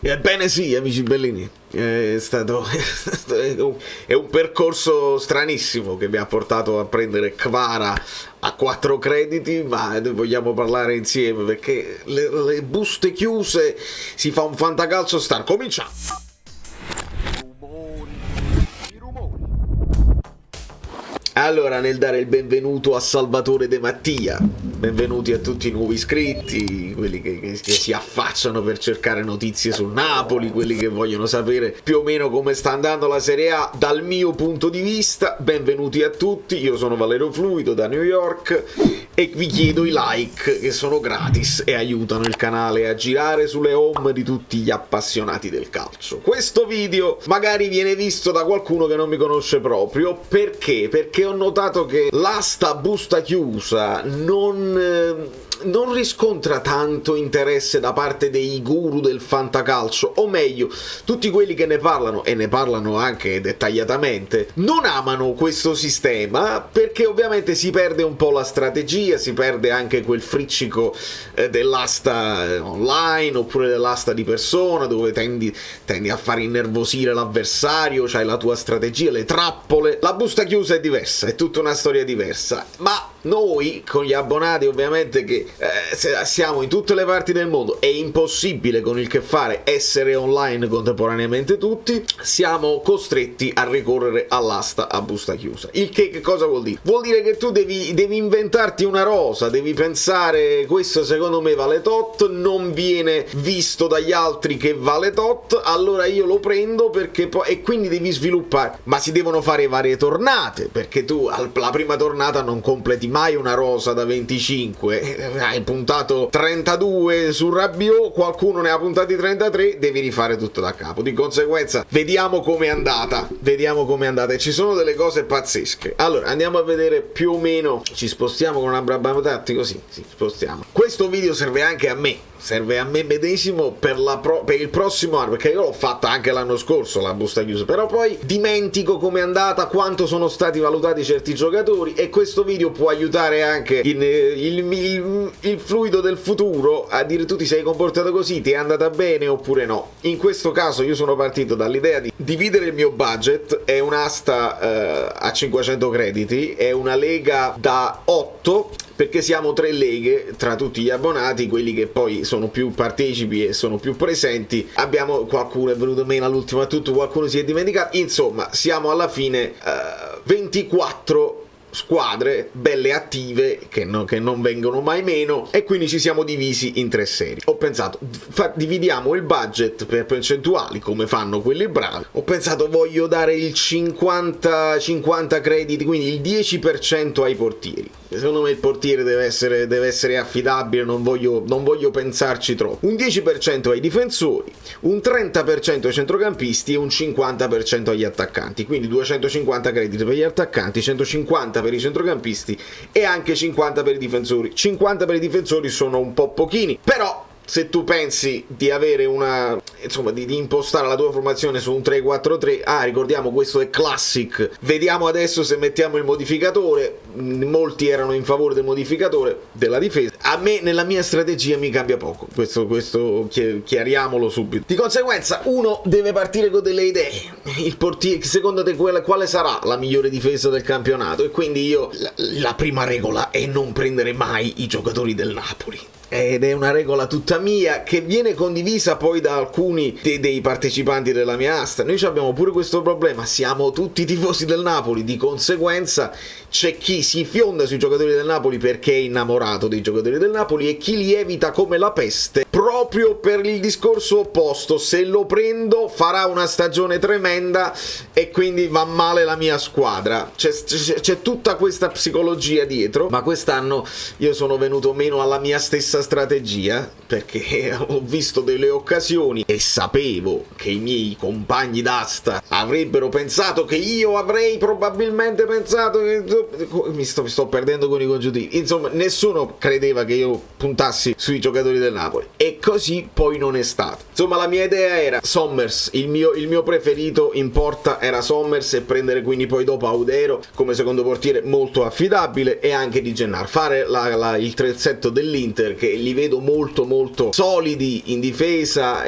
Ebbene sì, amici bellini, è un percorso stranissimo che mi ha portato a prendere Kvara a 4 crediti, ma ne vogliamo parlare insieme perché le buste chiuse, si fa un fantacalcio star. Cominciamo! Allora, nel dare il benvenuto a Salvatore De Mattia, benvenuti a tutti i nuovi iscritti, quelli che si affacciano per cercare notizie sul Napoli, quelli che vogliono sapere più o meno come sta andando la Serie A dal mio punto di vista, benvenuti a tutti, io sono Valerio Fluido da New York e vi chiedo i like che sono gratis e aiutano il canale a girare sulle home di tutti gli appassionati del calcio. Questo video magari viene visto da qualcuno che non mi conosce proprio, perché? Perché ho notato che l'asta busta chiusa non riscontra tanto interesse da parte dei guru del fantacalcio, o meglio, tutti quelli che ne parlano, e ne parlano anche dettagliatamente, non amano questo sistema perché ovviamente si perde un po' la strategia, si perde anche quel friccico dell'asta online oppure dell'asta di persona, dove tendi a far innervosire l'avversario, c'hai la tua strategia, le trappole. La busta chiusa è diversa, è tutta una storia diversa, ma noi con gli abbonati ovviamente che siamo in tutte le parti del mondo, è impossibile con il che fare essere online contemporaneamente tutti, siamo costretti a ricorrere all'asta a busta chiusa. Il che cosa vuol dire? Vuol dire che tu devi inventarti una rosa, devi pensare questo secondo me vale tot, non viene visto dagli altri che vale tot, allora io lo prendo perché poi, e quindi devi sviluppare, ma si devono fare varie tornate, perché tu la prima tornata non completi mai una rosa da 25, hai puntato 32 su Rabiot, qualcuno ne ha puntati 33, devi rifare tutto da capo. Di conseguenza vediamo com'è andata, e ci sono delle cose pazzesche. Allora andiamo a vedere più o meno, ci spostiamo con un abbraccio tattico, sì, spostiamo. Questo video serve anche a me, medesimo per il prossimo anno, perché io l'ho fatta anche l'anno scorso la busta chiusa, però poi dimentico com'è andata, quanto sono stati valutati certi giocatori, e questo video può aiutare anche il fluido del futuro a dire: tu ti sei comportato così, ti è andata bene oppure no. In questo caso io sono partito dall'idea di dividere il mio budget, è un'asta a 500 crediti, è una lega da 8, perché siamo 3 leghe tra tutti gli abbonati, quelli che poi sono più partecipi e sono più presenti. Abbiamo, qualcuno è venuto meno all'ultimo, tutto, qualcuno si è dimenticato, insomma siamo alla fine 24 squadre belle attive che non vengono mai meno, e quindi ci siamo divisi in 3 serie. Ho pensato, dividiamo il budget per percentuali come fanno quelli bravi. Ho pensato, voglio dare il 50 crediti, quindi il 10% ai portieri. Secondo me il portiere deve essere affidabile, non voglio pensarci troppo. Un 10% ai difensori, un 30% ai centrocampisti e un 50% agli attaccanti. Quindi 250 crediti per gli attaccanti, 150 per i centrocampisti e anche 50 per i difensori. 50 per i difensori sono un po' pochini, però se tu pensi di avere di impostare la tua formazione su un 3-4-3, ricordiamo questo è classic, vediamo adesso se mettiamo il modificatore. Molti erano in favore del modificatore della difesa, a me nella mia strategia mi cambia poco, questo chiariamolo subito. Di conseguenza uno deve partire con delle idee, il portiere, secondo te quale sarà la migliore difesa del campionato? E quindi io la prima regola è non prendere mai i giocatori del Napoli, ed è una regola tutta mia che viene condivisa poi da alcuni dei partecipanti della mia asta. Noi abbiamo pure questo problema, siamo tutti tifosi del Napoli, di conseguenza c'è chi si fionda sui giocatori del Napoli perché è innamorato dei giocatori del Napoli e chi li evita come la peste proprio per il discorso opposto: se lo prendo farà una stagione tremenda e quindi va male la mia squadra. C'è tutta questa psicologia dietro, ma quest'anno io sono venuto meno alla mia stessa strategia perché ho visto delle occasioni e sapevo che i miei compagni d'asta avrebbero pensato che io avrei probabilmente pensato che mi sto perdendo con i congiuntivi, insomma nessuno credeva che io puntassi sui giocatori del Napoli, e così poi non è stato. Insomma la mia idea era Sommers, il mio preferito in porta era Sommers, e prendere quindi poi dopo Audero come secondo portiere molto affidabile, e anche Di Gennaro, fare il terzetto dell'Inter che li vedo molto molto solidi in difesa,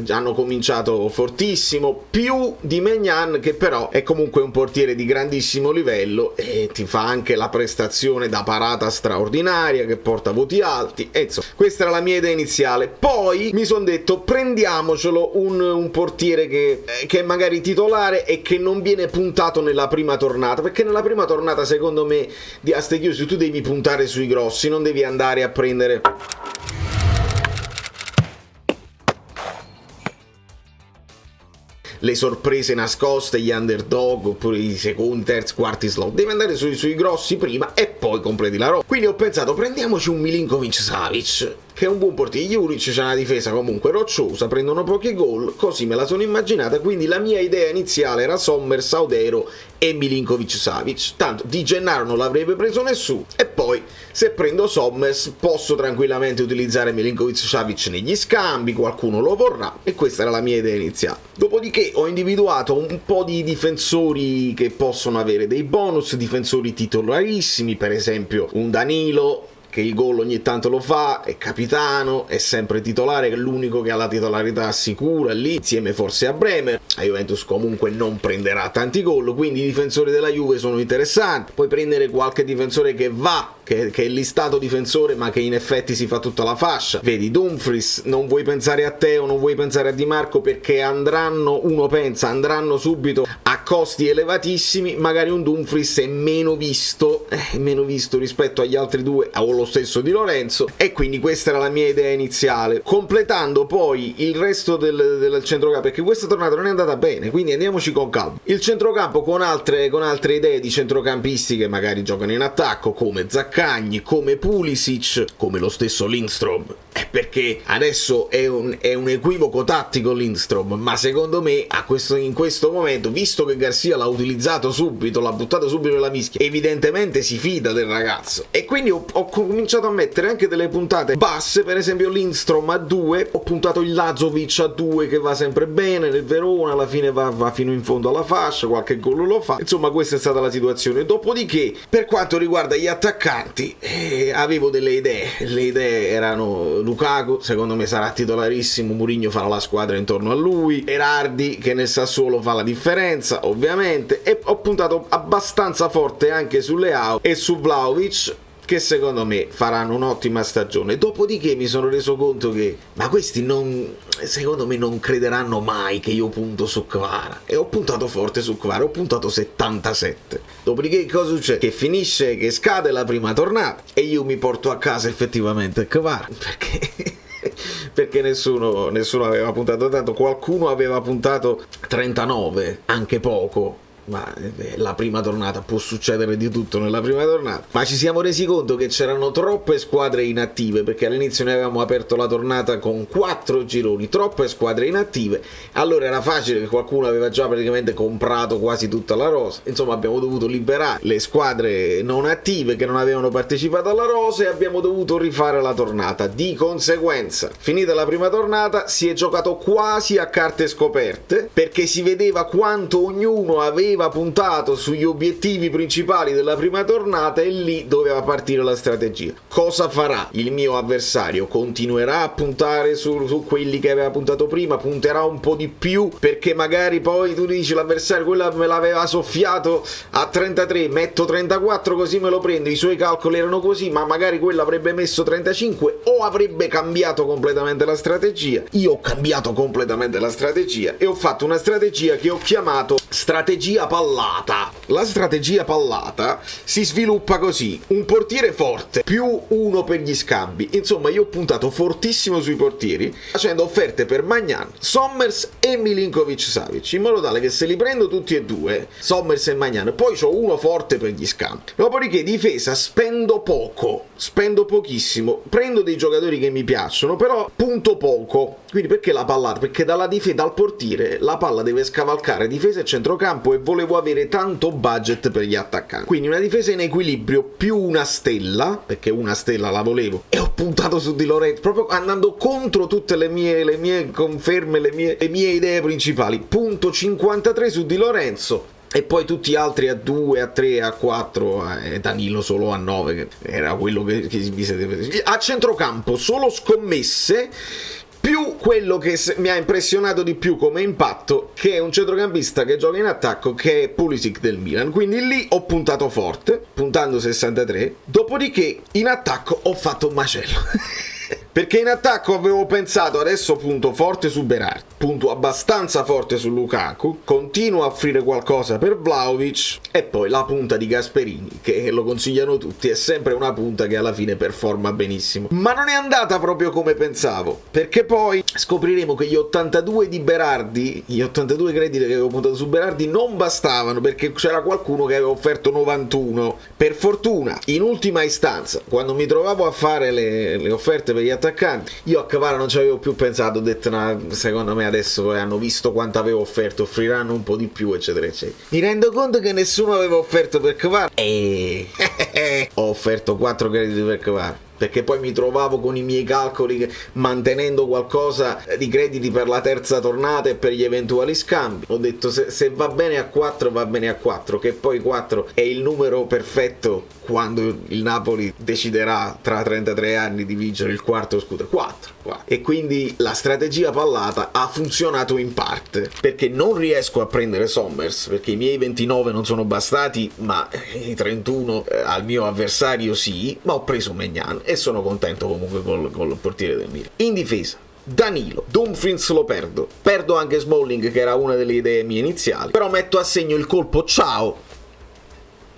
hanno cominciato fortissimo, più di Maignan, che però è comunque un portiere di grandissimo livello e ti fa anche la prestazione da parata straordinaria che porta voti alti, e insomma questa era la mia idea iniziale. Poi mi sono detto prendiamocelo un portiere che è magari titolare e che non viene puntato nella prima tornata, perché nella prima tornata secondo me di Astechiusi tu devi puntare sui grossi, non devi andare a prendere le sorprese nascoste, gli underdog oppure i secondi, terzi, quarti slot. Devi andare sui grossi prima e poi completi la roba. Quindi ho pensato prendiamoci un Milinkovic-Savic, che è un buon portiere. Juric c'ha una difesa comunque rocciosa, prendono pochi gol, così me la sono immaginata. Quindi la mia idea iniziale era Sommer, Saudero e Milinkovic-Savic. Tanto Di Gennaro non l'avrebbe preso nessuno, e poi se prendo Sommers posso tranquillamente utilizzare Milinkovic-Savic negli scambi, qualcuno lo vorrà, e questa era la mia idea iniziale. Dopodiché ho individuato un po' di difensori che possono avere dei bonus, difensori titolarissimi, per esempio un Danilo che il gol ogni tanto lo fa, è capitano, è sempre titolare, è l'unico che ha la titolarità sicura lì, insieme forse a Bremer. La Juventus comunque non prenderà tanti gol, quindi i difensori della Juve sono interessanti. Puoi prendere qualche difensore che va, che è listato difensore ma che in effetti si fa tutta la fascia. Vedi Dumfries, non vuoi pensare a Teo, non vuoi pensare a Di Marco, perché andranno subito a costi elevatissimi. Magari un Dumfries è meno visto rispetto agli altri due, o lo stesso Di Lorenzo, e quindi questa era la mia idea iniziale, completando poi il resto del centrocampo, perché questa tornata non è andata bene, quindi andiamoci con calma. Il centrocampo con altre idee di centrocampisti che magari giocano in attacco, come Zaccagni, come Pulisic, come lo stesso Lindstrom, perché adesso è un equivoco tattico Lindstrom, ma secondo me in questo momento, visto che Garcia l'ha utilizzato subito, l'ha buttato subito nella mischia, evidentemente si fida del ragazzo, e quindi ho cominciato a mettere anche delle puntate basse, per esempio Lindstrom a 2, ho puntato il Lazovic a 2 che va sempre bene nel Verona, alla fine va fino in fondo alla fascia, qualche gol lo fa, insomma questa è stata la situazione. Dopodiché per quanto riguarda gli attaccanti avevo delle idee, le idee erano Lukaku, secondo me sarà titolarissimo, Mourinho farà la squadra intorno a lui, Berardi che nel Sassuolo fa la differenza ovviamente, e ho puntato abbastanza forte anche su Leao e su Vlahovic, che secondo me faranno un'ottima stagione. Dopodiché mi sono reso conto che questi secondo me non crederanno mai che io punto su Kvara, e ho puntato forte su Kvara, ho puntato 77. Dopodiché cosa succede? Che scade la prima tornata e io mi porto a casa effettivamente Kvara, perché nessuno aveva puntato tanto, qualcuno aveva puntato 39, anche poco. Ma la prima tornata, può succedere di tutto nella prima tornata, ma ci siamo resi conto che c'erano troppe squadre inattive, perché all'inizio noi avevamo aperto la tornata con 4 gironi, troppe squadre inattive, allora era facile che qualcuno aveva già praticamente comprato quasi tutta la rosa, insomma abbiamo dovuto liberare le squadre non attive che non avevano partecipato alla rosa e abbiamo dovuto rifare la tornata. Di conseguenza, finita la prima tornata, si è giocato quasi a carte scoperte, perché si vedeva quanto ognuno aveva puntato sugli obiettivi principali della prima tornata, e lì doveva partire la strategia. Cosa farà il mio avversario? Continuerà a puntare su quelli che aveva puntato prima, punterà un po' di più, perché magari poi tu dici l'avversario quella me l'aveva soffiato a 33, metto 34 così me lo prendo, i suoi calcoli erano così, ma magari quello avrebbe messo 35 o avrebbe cambiato completamente la strategia. Io ho cambiato completamente la strategia e ho fatto una strategia che ho chiamato strategia pallata. La strategia pallata si sviluppa così: un portiere forte più uno per gli scambi. Insomma, io ho puntato fortissimo sui portieri, facendo offerte per Maignan, Sommers e Milinkovic-Savic, in modo tale che se li prendo tutti e due, Sommers e Maignan, poi c'ho uno forte per gli scambi. Dopodiché difesa spendo pochissimo, prendo dei giocatori che mi piacciono, però punto poco. Quindi perché la pallata? Perché dal portiere la palla deve scavalcare difesa e centrocampo, e volevo avere tanto budget per gli attaccanti. Quindi una difesa in equilibrio più una stella, perché una stella la volevo, e ho puntato su Di Lorenzo, proprio andando contro tutte le mie conferme, le mie idee principali. Punto 53 su Di Lorenzo, e poi tutti gli altri a 2, a 3, a 4 e Danilo solo a 9, che era quello che vi siete. A centrocampo solo scommesse, più quello che mi ha impressionato di più come impatto, che è un centrocampista che gioca in attacco, che è Pulisic del Milan. Quindi lì ho puntato forte, puntando 63, dopodiché in attacco ho fatto un macello. Perché in attacco avevo pensato, adesso punto forte su Berardi, punto abbastanza forte su Lukaku, continuo a offrire qualcosa per Vlahovic, e poi la punta di Gasperini, che lo consigliano tutti, è sempre una punta che alla fine performa benissimo. Ma non è andata proprio come pensavo, perché poi scopriremo che gli 82 di Berardi, gli 82 crediti che avevo puntato su Berardi non bastavano, perché c'era qualcuno che aveva offerto 91. Per fortuna, in ultima istanza, quando mi trovavo a fare le offerte per gli attaccanti, io a Kvara non ci avevo più pensato, ho detto no, secondo me adesso hanno visto quanto avevo offerto, offriranno un po' di più, eccetera eccetera. Mi rendo conto che nessuno aveva offerto per Kvara e ho offerto 4 crediti per Kvara, perché poi mi trovavo con i miei calcoli mantenendo qualcosa di crediti per la terza tornata e per gli eventuali scambi. Ho detto se va bene a 4 va bene a 4, che poi 4 è il numero perfetto quando il Napoli deciderà tra 33 anni di vincere il quarto scudetto. 4. E quindi la strategia pallata ha funzionato in parte, perché non riesco a prendere Sommers, perché i miei 29 non sono bastati, ma i 31 al mio avversario sì, ma ho preso Maignan e sono contento comunque col portiere del Milan. In difesa Danilo, Dumfries lo perdo anche Smalling, che era una delle idee mie iniziali, però metto a segno il colpo ciao,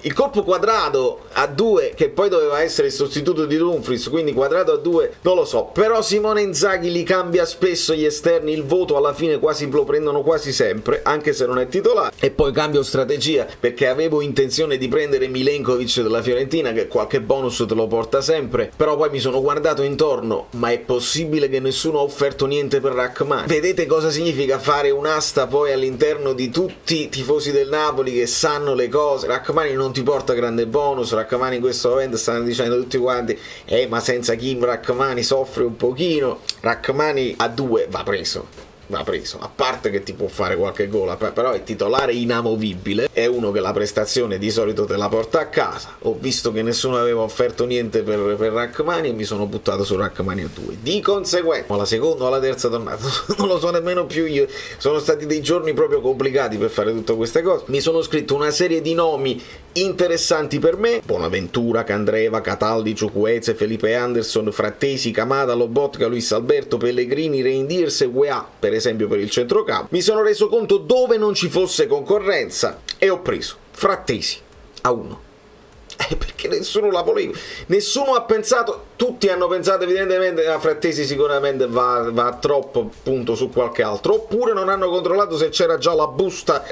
il colpo Quadrado a 2, che poi doveva essere il sostituto di Dumfries, quindi Quadrado a 2 non lo so, però Simone Inzaghi li cambia spesso gli esterni, il voto alla fine quasi lo prendono quasi sempre, anche se non è titolare. E poi cambio strategia, perché avevo intenzione di prendere Milenkovic della Fiorentina, che qualche bonus te lo porta sempre, però poi mi sono guardato intorno, ma è possibile che nessuno ha offerto niente per Rachmani? Vedete cosa significa fare un'asta poi all'interno di tutti i tifosi del Napoli che sanno le cose? Rachmani non ti porta grande bonus, Rachmani in questo momento stanno dicendo tutti quanti ma senza Kim Rachmani soffre un pochino. Rachmani a 2 va preso, a parte che ti può fare qualche gol, però è titolare inamovibile, è uno che la prestazione di solito te la porta a casa. Ho visto che nessuno aveva offerto niente per Rachmani e mi sono buttato su Rachmani a 2. Di conseguenza, la seconda o la terza tornata non lo so nemmeno più io, sono stati dei giorni proprio complicati per fare tutte queste cose. Mi sono scritto una serie di nomi interessanti per me: Bonaventura, Candreva, Cataldi, Ciucueze, Felipe Anderson, Frattesi, Camada, Lobotka, Luis Alberto, Pellegrini, Reindiers e UEA, per esempio per il centrocampo. Mi sono reso conto dove non ci fosse concorrenza e ho preso Frattesi a 1. Perché nessuno la voleva, nessuno ha pensato, tutti hanno pensato evidentemente a Frattesi sicuramente va troppo punto su qualche altro, oppure non hanno controllato se c'era già la busta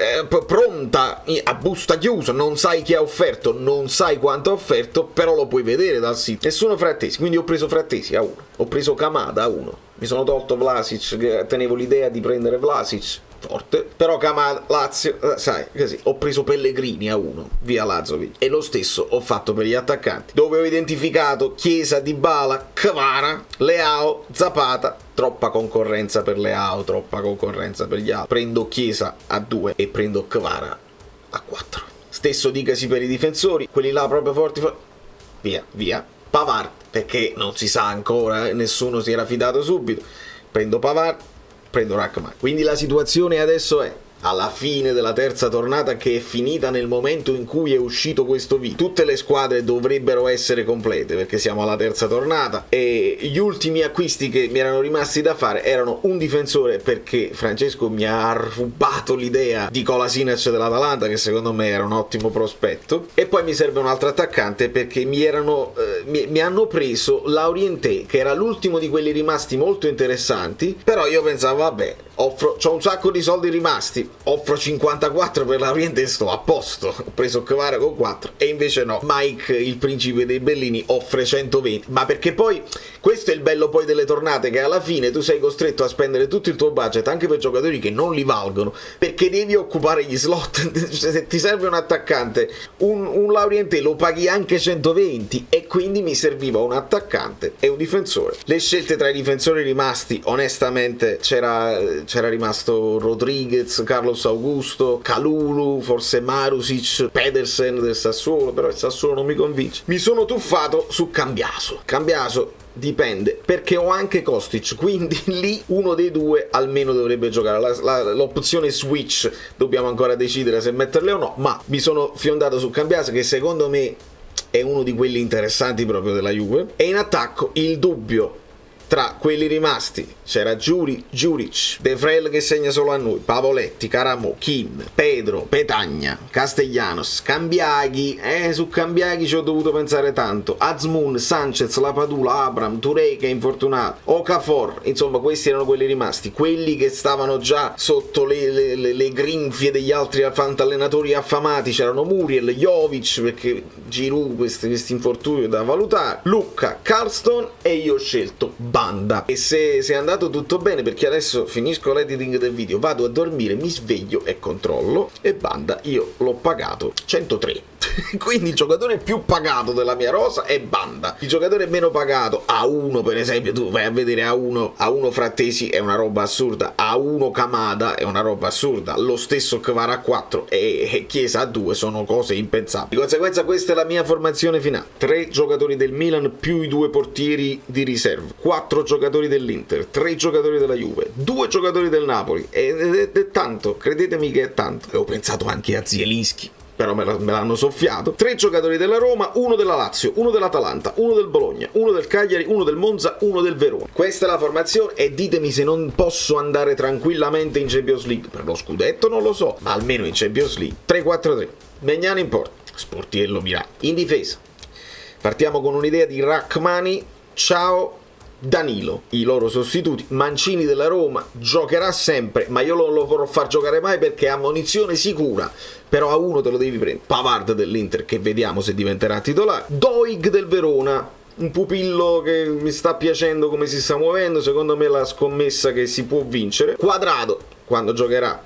pronta, a busta chiusa, non sai chi ha offerto, non sai quanto ha offerto, però lo puoi vedere dal sito. Nessuno Frattesi, quindi ho preso Frattesi a 1, ho preso Kamada a 1, mi sono tolto Vlasic, tenevo l'idea di prendere Vlasic forte, però Kamada, Lazio, sai, così. Ho preso Pellegrini a 1, via Lazovic, e lo stesso ho fatto per gli attaccanti, dove ho identificato Chiesa, Dybala, Kvara, Leao, Zapata. Troppa concorrenza per Leao, troppa concorrenza per gli altri. Prendo Chiesa a 2 e prendo Kvara a 4. Stesso dicasi per i difensori, quelli là proprio forti. Via. Pavard, perché non si sa ancora, nessuno si era fidato subito. Prendo Pavard, prendo Rachmani. Quindi la situazione adesso è: alla fine della terza tornata, che è finita nel momento in cui è uscito questo video, tutte le squadre dovrebbero essere complete, perché siamo alla terza tornata, e gli ultimi acquisti che mi erano rimasti da fare erano un difensore, perché Francesco mi ha rubato l'idea di Kolasinac dell'Atalanta, che secondo me era un ottimo prospetto, e poi mi serve un altro attaccante, perché mi hanno preso Laurienté, che era l'ultimo di quelli rimasti molto interessanti, però io pensavo vabbè, c'ho un sacco di soldi rimasti, offro 54 per Laurienté, sto a posto. Ho preso Kvara con 4 e invece no, Mike, il principe dei Bellini, offre 120, ma perché poi questo è il bello poi delle tornate, che alla fine tu sei costretto a spendere tutto il tuo budget anche per giocatori che non li valgono, perché devi occupare gli slot. Se ti serve un attaccante, un Laurienté lo paghi anche 120, e quindi mi serviva un attaccante e un difensore. Le scelte tra i difensori rimasti, onestamente c'era c'era rimasto Rodriguez, Carlos Augusto, Kalulu, forse Marusic, Pedersen del Sassuolo, però il Sassuolo non mi convince. Mi sono tuffato su Cambiaso. Dipende, perché ho anche Kostic, quindi lì uno dei due almeno dovrebbe giocare. L'opzione switch dobbiamo ancora decidere se metterle o no, ma mi sono fiondato su Cambiaso, che secondo me è uno di quelli interessanti proprio della Juve. E in attacco il dubbio tra quelli rimasti c'era Juric, De Frel che segna solo a noi, Pavoletti, Caramò, Kim, Pedro, Petagna, Castellanos, Cambiaghi. Su Cambiaghi ci ho dovuto pensare tanto. Azmoun, Sanchez, Lapadula, Abram, Touré che è infortunato, Okafor. Insomma, questi erano quelli rimasti, quelli che stavano già sotto le grinfie degli altri fantallenatori affamati. C'erano Muriel, Jovic, perché Giroud questi infortuni da valutare, Lucca, Carlston, e io ho scelto Banda. E se è andato tutto bene, perché adesso finisco l'editing del video, vado a dormire, mi sveglio e controllo, e Banda io l'ho pagato 103. Quindi il giocatore più pagato della mia rosa è Banda. Il giocatore meno pagato, A1 per esempio, tu vai a vedere A1 Frattesi è una roba assurda, A1 Kamada è una roba assurda, lo stesso Kvara A4 e Chiesa A2 sono cose impensabili. Di conseguenza questa è la mia formazione finale: 3 giocatori del Milan più i 2 portieri di riserva, 4 giocatori dell'Inter, 3 giocatori della Juve, 2 giocatori del Napoli, ed è tanto, credetemi che è tanto. E ho pensato anche a Zielinski, però me l'hanno soffiato. 3 giocatori della Roma, 1 della Lazio, 1 dell'Atalanta, 1 del Bologna, 1 del Cagliari, 1 del Monza, 1 del Verona. Questa è la formazione, e ditemi se non posso andare tranquillamente in Champions League. Per lo scudetto non lo so, ma almeno in Champions League. 3-4-3, Maignan in porta, Sportiello Mirà in difesa. Partiamo con un'idea di Rachmani, Ciao, Danilo, i loro sostituti. Mancini della Roma giocherà sempre, ma io non lo vorrò far giocare mai perché ha munizione sicura, però a uno te lo devi prendere. Pavard dell'Inter, che vediamo se diventerà titolare. Doig del Verona, un pupillo che mi sta piacendo come si sta muovendo, secondo me la scommessa che si può vincere. Quadrado, quando giocherà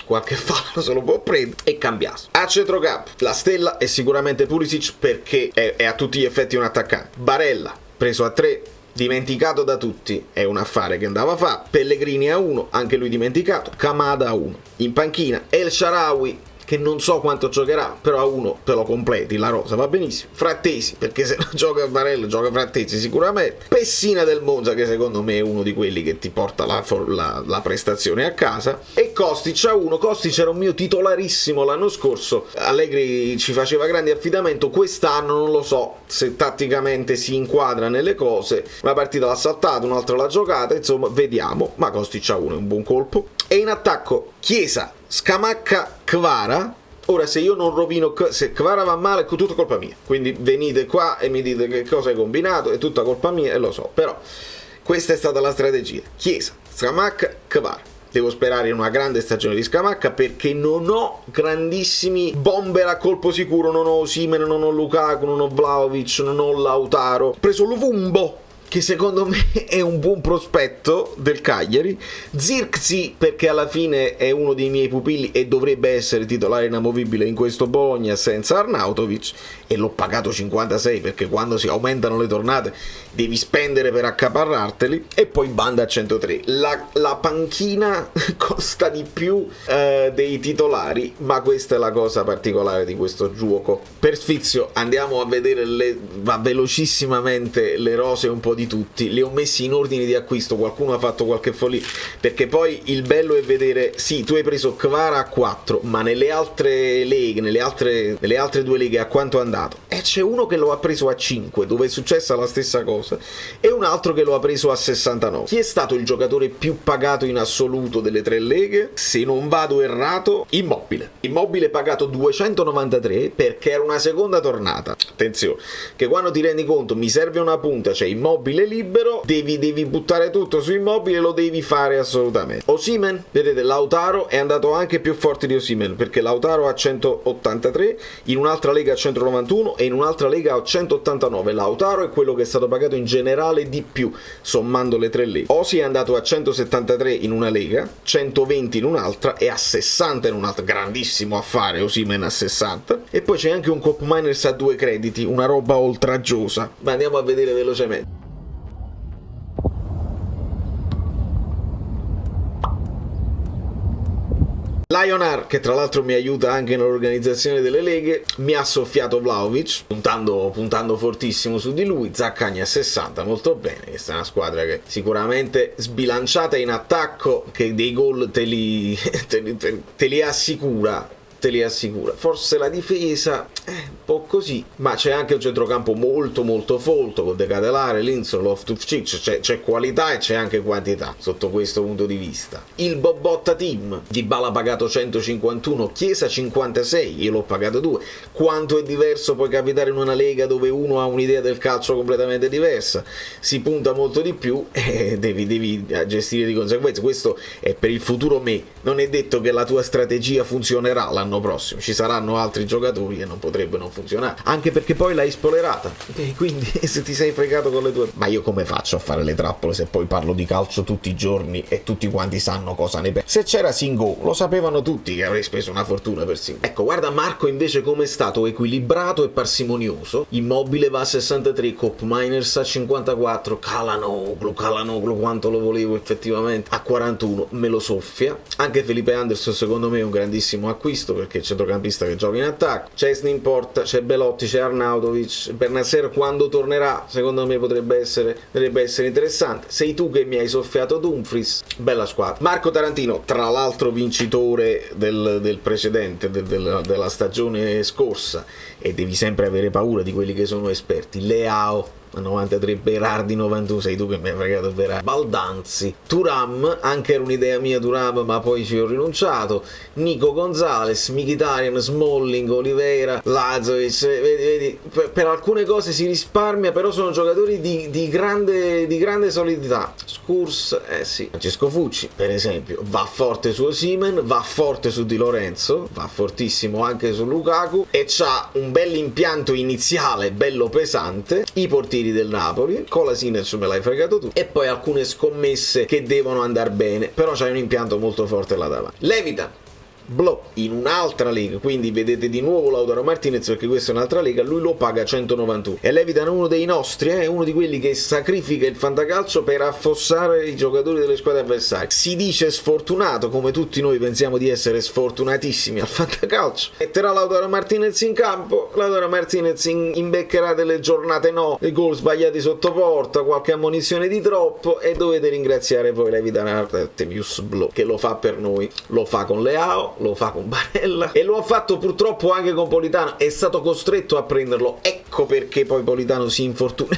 qualche fallo se lo può prendere. E Cambiaso. A centrocampo la stella è sicuramente Pulisic, perché è a tutti gli effetti un attaccante. Barella preso a 3, dimenticato da tutti, è un affare che andava a fare. Pellegrini a 1, anche lui dimenticato. Kamada a 1. In panchina El Shaarawy, che non so quanto giocherà, però a 1 te lo completi, la rosa va benissimo. Frattesi, perché se non gioca Barella gioca Frattesi sicuramente. Pessina del Monza, che secondo me è uno di quelli che ti porta la prestazione a casa. E Kostic a 1. Kostic era un mio titolarissimo l'anno scorso, Allegri ci faceva grandi affidamento. Quest'anno non lo so se tatticamente si inquadra nelle cose, una partita l'ha saltata, un'altra l'ha giocata, insomma vediamo, ma Kostic a 1 è un buon colpo. E in attacco Chiesa, Scamacca, Kvara. Ora, se io non rovino, se Kvara va male è tutta colpa mia, quindi venite qua e mi dite che cosa hai combinato, è tutta colpa mia e lo so, però questa è stata la strategia: Chiesa, Scamacca, Kvara. Devo sperare in una grande stagione di Scamacca, perché non ho grandissimi bomber a colpo sicuro. Non ho Osimhen, non ho Lukaku, non ho Vlahovic, non ho Lautaro. Ho preso Luvumbo, che secondo me è un buon prospetto del Cagliari. Zirkzee, perché alla fine è uno dei miei pupilli e dovrebbe essere titolare inamovibile in questo Bologna senza Arnautovic, e l'ho pagato 56 perché quando si aumentano le tornate devi spendere per accaparrarteli. E poi Banda a 103. La panchina costa di più dei titolari, ma questa è la cosa particolare di questo gioco. Per sfizio andiamo a vedere velocissimamente le rose un po' di tutti. Le ho messi in ordine di acquisto, qualcuno ha fatto qualche follia, perché poi il bello è vedere, sì, tu hai preso Kvara a 4, ma nelle altre leghe, nelle altre 2 leghe a quanto è andato? E c'è uno che lo ha preso a 5, dove è successa la stessa cosa, e un altro che lo ha preso a 69. Chi è stato il giocatore più pagato in assoluto delle 3 leghe? Se non vado errato, Immobile pagato 293, perché era una seconda tornata. Attenzione, che quando ti rendi conto mi serve una punta, cioè Immobile libero, devi buttare tutto su Immobile, lo devi fare assolutamente. Osimhen, vedete, Lautaro è andato anche più forte di Osimhen, perché Lautaro a 183, in un'altra lega a 191 e in un'altra lega a 189. Lautaro è quello che è stato pagato in generale di più, sommando le 3 leghe. Osi è andato a 173 in una lega, 120 in un'altra e a 60 in un'altra. Grandissimo affare Osimhen a 60. E poi c'è anche un Cop Miners a 2 crediti, una roba oltraggiosa, ma andiamo a vedere velocemente. Lionar, che tra l'altro mi aiuta anche nell'organizzazione delle leghe, mi ha soffiato Vlahovic, puntando fortissimo su di lui. Zaccagni a 60, molto bene. Questa è una squadra che sicuramente sbilanciata in attacco, che dei gol te li assicura. Forse la difesa è un po' così, ma c'è anche un centrocampo molto molto folto con De Ketelare, Linson, Loftus-Cheek. C'è qualità e c'è anche quantità sotto questo punto di vista. Il Bobotta team, Dybala pagato 151, Chiesa 56, io l'ho pagato 2. Quanto è diverso puoi capitare in una lega dove uno ha un'idea del calcio completamente diversa, si punta molto di più e devi gestire di conseguenza. Questo è per il futuro me, non è detto che la tua strategia funzionerà l'anno prossimo, ci saranno altri giocatori e non potrebbe non funzionare, anche perché poi l'hai spoilerata, e quindi se ti sei fregato con le tue... Ma io come faccio a fare le trappole se poi parlo di calcio tutti i giorni e tutti quanti sanno cosa ne penso? Se c'era Singo lo sapevano tutti che avrei speso una fortuna per Singo. Ecco, guarda Marco invece come è stato equilibrato e parsimonioso. Immobile va a 63, Cop Miners a 54, Calhanoglu quanto lo volevo effettivamente, a 41 me lo soffia. Anche Felipe Anderson secondo me è un grandissimo acquisto, perché c'è centrocampista che gioca in attacco, Szczesny in porta, c'è Belotti, c'è Arnautovic, Bennacer quando tornerà secondo me potrebbe essere interessante. Sei tu che mi hai soffiato Dumfries, bella squadra. Marco Tarantino, tra l'altro vincitore del precedente, della stagione scorsa, e devi sempre avere paura di quelli che sono esperti. Leao 93, Berardi 91, sei tu che mi hai fregato Berardi, Baldanzi, Thuram, anche era un'idea mia Thuram ma poi ci ho rinunciato, Nico Gonzalez, Mkhitaryan, Smalling, Oliveira, Lazovic, vedi, per alcune cose si risparmia, però sono giocatori di grande solidità. Scurs, sì, Francesco Fucci per esempio va forte su Osimhen, va forte su Di Lorenzo, va fortissimo anche su Lukaku e c'ha un bell'impianto iniziale bello pesante. I portieri del Napoli, Kolasinac me l'hai fregato tu, e poi alcune scommesse che devono andare bene, però c'hai un impianto molto forte là davanti. Levita in un'altra lega, quindi vedete di nuovo Lautaro Martinez, perché questa è un'altra lega, lui lo paga 191 e Levitan è uno dei nostri, è uno di quelli che sacrifica il fantacalcio per affossare i giocatori delle squadre avversarie. Si dice sfortunato, come tutti noi pensiamo di essere sfortunatissimi al fantacalcio. Metterà Lautaro Martinez in campo, Lautaro Martinez imbeccherà delle giornate i gol sbagliati sotto porta, qualche ammonizione di troppo, e dovete ringraziare poi Levitan Artemius Blu che lo fa per noi, lo fa con Leao, lo fa con Barella e lo ha fatto purtroppo anche con Politano, è stato costretto a prenderlo, ecco perché poi Politano si infortuna.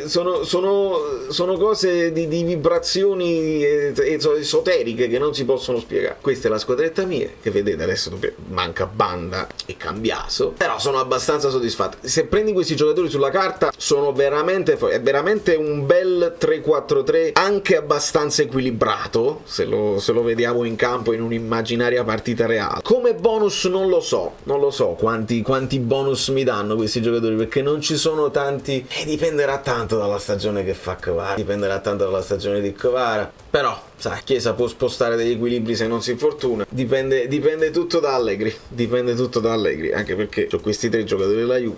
Sono cose di vibrazioni esoteriche che non si possono spiegare. Questa è la squadretta mia, che vedete adesso manca Banda e Cambiaso, però sono abbastanza soddisfatto. Se prendi questi giocatori sulla carta sono è veramente un bel 3-4-3, anche abbastanza equilibrato se lo vediamo in campo in un'immaginaria partita reale. Come bonus non lo so quanti bonus mi danno questi giocatori, perché non ci sono tanti e dipenderà tanto dalla stagione che fa Kvara, dipenderà tanto dalla stagione di Kvara, però sai, Chiesa può spostare degli equilibri se non si infortuna, dipende tutto da Allegri, anche perché ho questi 3 giocatori della Juve,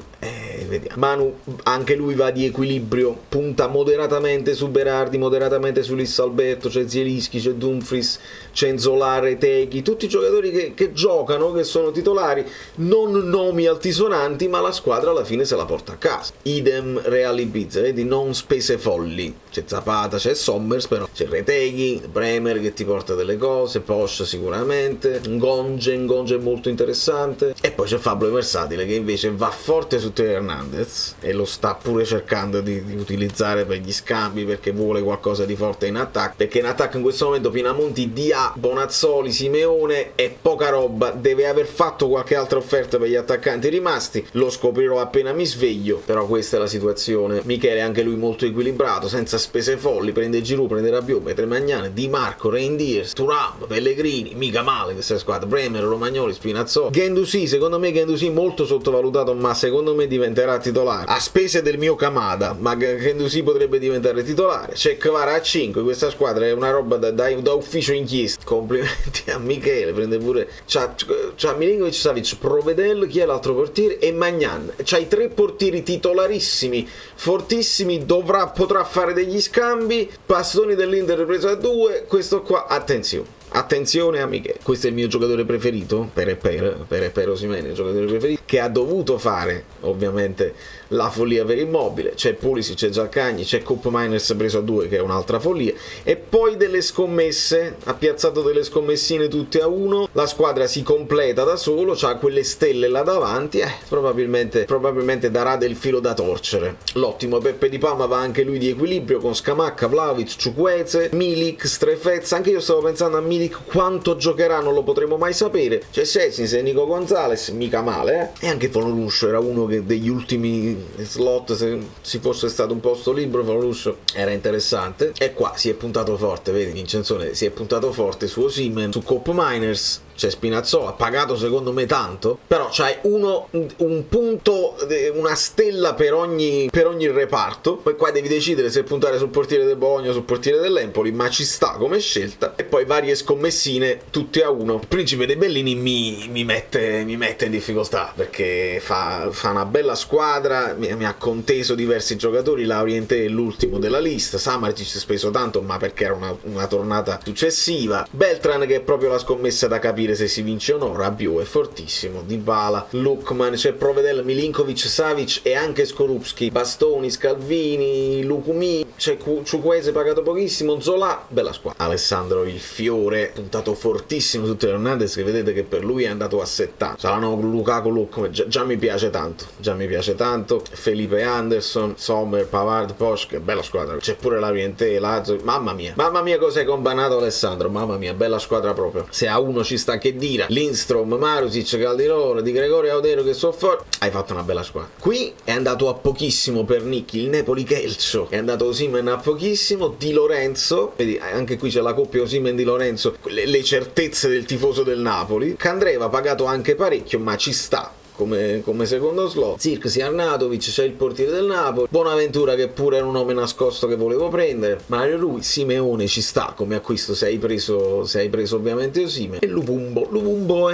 vediamo. Manu anche lui va di equilibrio, punta moderatamente su Berardi, moderatamente su Lissalberto, c'è Zielinski, c'è Dumfries, c'è Nzola, Retegui, tutti i giocatori che giocano, che sono titolari, non nomi altisonanti, ma la squadra alla fine se la porta a casa. Idem Real Ibiza, vedi, non spese folli, c'è Zapata, c'è Sommers, però c'è Retegui, Bremer che ti porta delle cose, Posch sicuramente, Ngonge è molto interessante, e poi c'è Fabio Versatile che invece va forte su Teo Hernandez e lo sta pure cercando di utilizzare per gli scambi, perché vuole qualcosa di forte in attacco, perché in attacco in questo momento Pinamonti, Dia, Bonazzoli, Simeone e poca roba, deve aver fatto qualche altra offerta per gli attaccanti rimasti, lo scoprirò appena mi sveglio, però questa è la situazione. Michele anche lui molto equilibrato, senza spese folli, prende Giroud, prende Rabiot, Petre Magnani, Di Marco, Reindiers, Thuram, Pellegrini, mica male questa squadra, Bremer, Romagnoli, Spinazzola, Guendouzi, secondo me Guendouzi molto sottovalutato, ma secondo me diventerà titolare a spese del mio Kamada, ma Guendouzi potrebbe diventare titolare. C'è Kvara a 5, questa squadra è una roba da ufficio inchiesta. Complimenti a Michele, prende pure c'ha Milinkovic, Savic, Provedel, chi è l'altro portiere, e Magnan. C'hai 3 portieri titolarissimi, fortissimi, potrà fare degli scambi. Pastoni dell'Inter preso a 2, questo qua, attenzione, Attenzione amiche, questo è il mio giocatore preferito, per Osimhen, il giocatore preferito, che ha dovuto fare ovviamente la follia per Immobile. C'è Pulisic, c'è Zaccagni, c'è Koop Meiners preso a 2 che è un'altra follia, e poi delle scommesse, ha piazzato delle scommessine tutte a 1, la squadra si completa da solo, c'ha quelle stelle là davanti, probabilmente darà del filo da torcere. L'ottimo Peppe Di Palma va anche lui di equilibrio con Scamacca, Vlahovic, Chukwueze, Milik, Strefez. Anche io stavo pensando a Milik, quanto giocherà non lo potremo mai sapere. C'è Sessis e Nico Gonzalez, mica male, e anche Fonoluccio era uno che degli ultimi slot, se ci fosse stato un posto libero, Fonoluccio era interessante. E qua si è puntato forte, vedi Vincenzone, si è puntato forte su Osimhen, su Koop Meiners. C'è Spinazzola, pagato secondo me tanto, però c'hai un punto, una stella per ogni reparto. Poi qua devi decidere se puntare sul portiere del Bologna o sul portiere dell'Empoli, ma ci sta come scelta. E poi varie scommessine tutte a 1. Il Principe dei Bellini mi mette in difficoltà, perché fa una bella squadra, mi ha conteso diversi giocatori. Laurienté è l'ultimo della lista, Samardžić speso tanto, ma perché era una tornata successiva. Beltran, che è proprio la scommessa da capire se si vince o no. Rabiot è fortissimo, Dybala, Lookman, c'è Provedel, Milinkovic, Savic e anche Skorupski, Bastoni, Scalvini, Lukumi, c'è Chukwueze pagato pochissimo, Zola, bella squadra. Alessandro il Fiore, puntato fortissimo su Theo Hernandez, che vedete che per lui è andato a 70. Saranno Lukaku, Lukman, già mi piace tanto, Felipe Anderson, Sommer, Pavard, Posch, bella squadra. C'è pure Laurienté, Lazio, mamma mia cosa hai combinato Alessandro, mamma mia, bella squadra proprio. Se a uno ci sta che dira, Lindstrom, Marusic, Calderone, Di Gregorio, Audero che so forte, hai fatto una bella squadra. Qui è andato a pochissimo per Nicchi il Napoli Calcio, è andato Osimhen a pochissimo. Di Lorenzo, vedi anche qui c'è la coppia Osimhen Di Lorenzo, le certezze del tifoso del Napoli. Candreva pagato anche parecchio, ma ci sta come secondo slot. Zirkzee, Arnautovic, c'è il portiere del Napoli, Bonaventura che pure era un nome nascosto che volevo prendere, Mario Rui, Simeone ci sta come acquisto se hai preso ovviamente Osimhen, e Lupumbo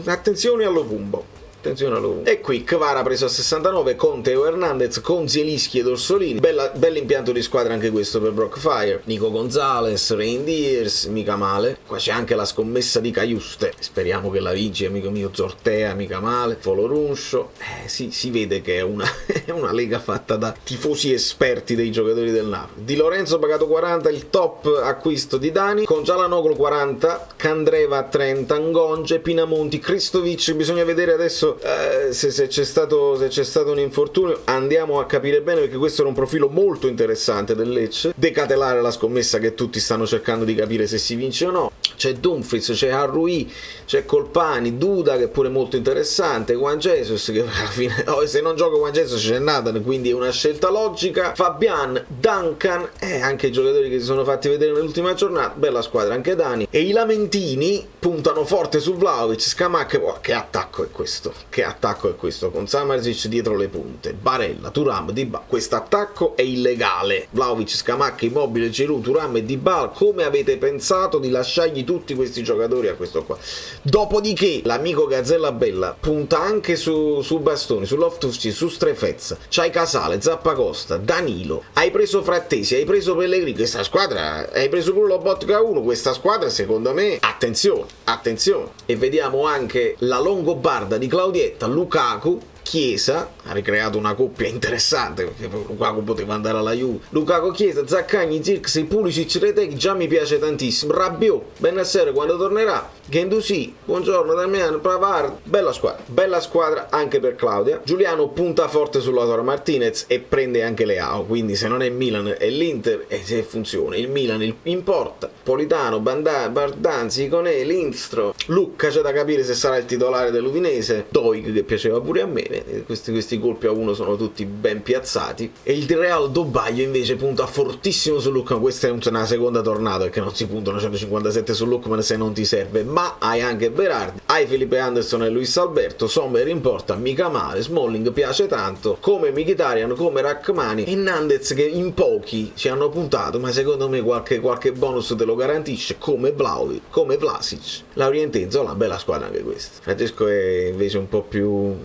attenzione a Lupumbo. E qui Kvara preso a 69 con Theo Hernandez, con Zielinski e Orsolini. Bell'impianto di squadra anche questo per Brockfire. Nico Gonzalez, Reindiers, mica male. Qua c'è anche la scommessa di Caiuste, speriamo che la vinci amico mio. Zortea, mica male. Foloruncio, si vede che è una lega fatta da tifosi esperti dei giocatori del Napoli. Di Lorenzo pagato 40, il top acquisto di Dani, con Çalhanoğlu 40, Candreva 30, Ngonge, Pinamonti, Kristovic. Bisogna vedere adesso se c'è stato un infortunio, andiamo a capire bene, perché questo era un profilo molto interessante del Lecce. Decatelare la scommessa che tutti stanno cercando di capire se si vince o no. C'è Dumfries, c'è Harrui, c'è Colpani, Duda che è pure molto interessante, Juan Jesus che alla fine se non gioca Juan Jesus c'è Nathan, quindi è una scelta logica. Fabian, Duncan, anche i giocatori che si sono fatti vedere nell'ultima giornata, bella squadra anche Dani. E i lamentini puntano forte su Vlahovic, Scamacca. Che attacco è questo, con Samardžić dietro le punte, Barella, Thuram, Dybala. Questo attacco è illegale. Vlahovic, Scamacca, Immobile, Giroud, Thuram e Dybala. Come avete pensato di lasciargli tutti questi giocatori a questo qua? Dopodiché l'amico Gazzella Bella punta anche su Bastoni, su Loftus-Cheek, su Strefez, c'hai Casale, Zappacosta, Danilo, hai preso Frattesi, hai preso Pellegrini. Questa squadra, hai preso pure Lobotka 1, questa squadra secondo me, attenzione. E vediamo anche la Longobarda di Claudietta, Lukaku, Chiesa, ha ricreato una coppia interessante perché Lukaku poteva andare alla Juve. Lukaku, Chiesa, Zaccagni, Zirkzee, Pulisic, Retegui, già mi piace tantissimo. Rabiot, Bennassere quando tornerà, Guendouzi, buongiorno Damiano, Pavard, bella squadra anche per Claudia. Giuliano punta forte su Lautaro Martinez e prende anche Leao, quindi se non è Milan è l'Inter, e se funziona il Milan in porta. Politano, Bardanzi, Conè, Lindstrom, Lucca, c'è da capire se sarà il titolare dell'Udinese, Doig che piaceva pure a me. Questi colpi a 1 sono tutti ben piazzati. E il Real Dobaglio invece punta fortissimo su Lookman. Questa è una seconda tornata, perché non si puntano 157 su Lookman se non ti serve. Ma hai anche Berardi, hai Felipe Anderson e Luis Alberto, Sommer in porta, mica male, Smalling piace tanto, come Mkhitaryan, come Rachmani e Nandez, che in pochi ci hanno puntato, ma secondo me qualche bonus te lo garantisce, come Vlahovic, come Vlasic. Laurientenzo, una bella squadra anche questa. Francesco è invece un po' più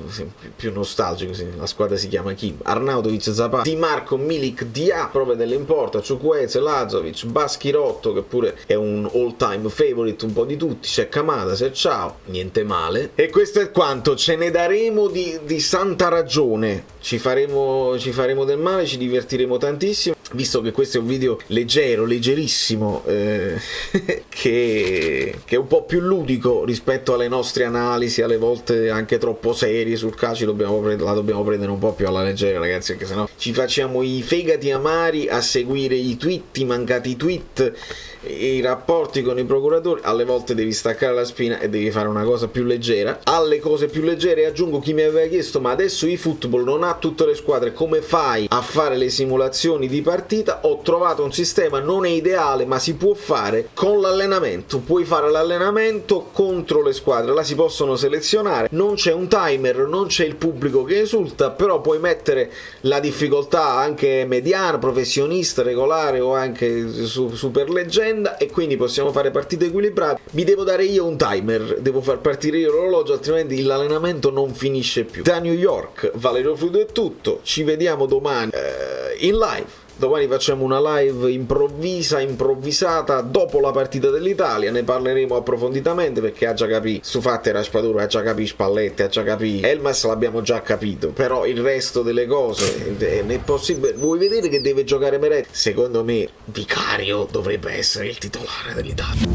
nostalgico, la squadra si chiama Kim, Arnautovic, Zapata, Di Marco, Milik, Dia, proprio dell'importa, Chukwueze, Lazovic, Baschirotto, che pure è un all time favorite un po' di tutti, c'è Kamada, c'è Ciao, niente male. E questo è quanto, ce ne daremo di santa ragione, ci faremo del male, ci divertiremo tantissimo, visto che questo è un video leggero, leggerissimo, che è un po' più ludico rispetto alle nostre analisi, alle volte anche troppo serie sul calcio, la dobbiamo prendere un po' più alla leggera, ragazzi, perché sennò ci facciamo i fegati amari a seguire i tweet, i mancati tweet, i rapporti con i procuratori. Alle volte devi staccare la spina e devi fare una cosa più leggera. Alle cose più leggere aggiungo, chi mi aveva chiesto: ma adesso eFootball non ha tutte le squadre, come fai a fare le simulazioni di partita? Ho trovato un sistema, non è ideale, ma si può fare con l'allenamento. Puoi fare l'allenamento contro le squadre, la si possono selezionare, non c'è un timer, non c'è il pubblico che esulta, però puoi mettere la difficoltà anche mediana, professionista, regolare o anche super leggenda, e quindi possiamo fare partite equilibrate. Vi devo dare io un timer, devo far partire io l'orologio, altrimenti l'allenamento non finisce più. Da New York, Valerio Fluido è tutto, ci vediamo domani in live. Domani facciamo una live improvvisata dopo la partita dell'Italia, ne parleremo approfonditamente, perché ha già capito su fatte Raspadura, ha già capito Spalletti, ha già capito Elmas, l'abbiamo già capito, però il resto delle cose è possibile. Vuoi vedere che deve giocare Meret? Secondo me Vicario dovrebbe essere il titolare dell'Italia.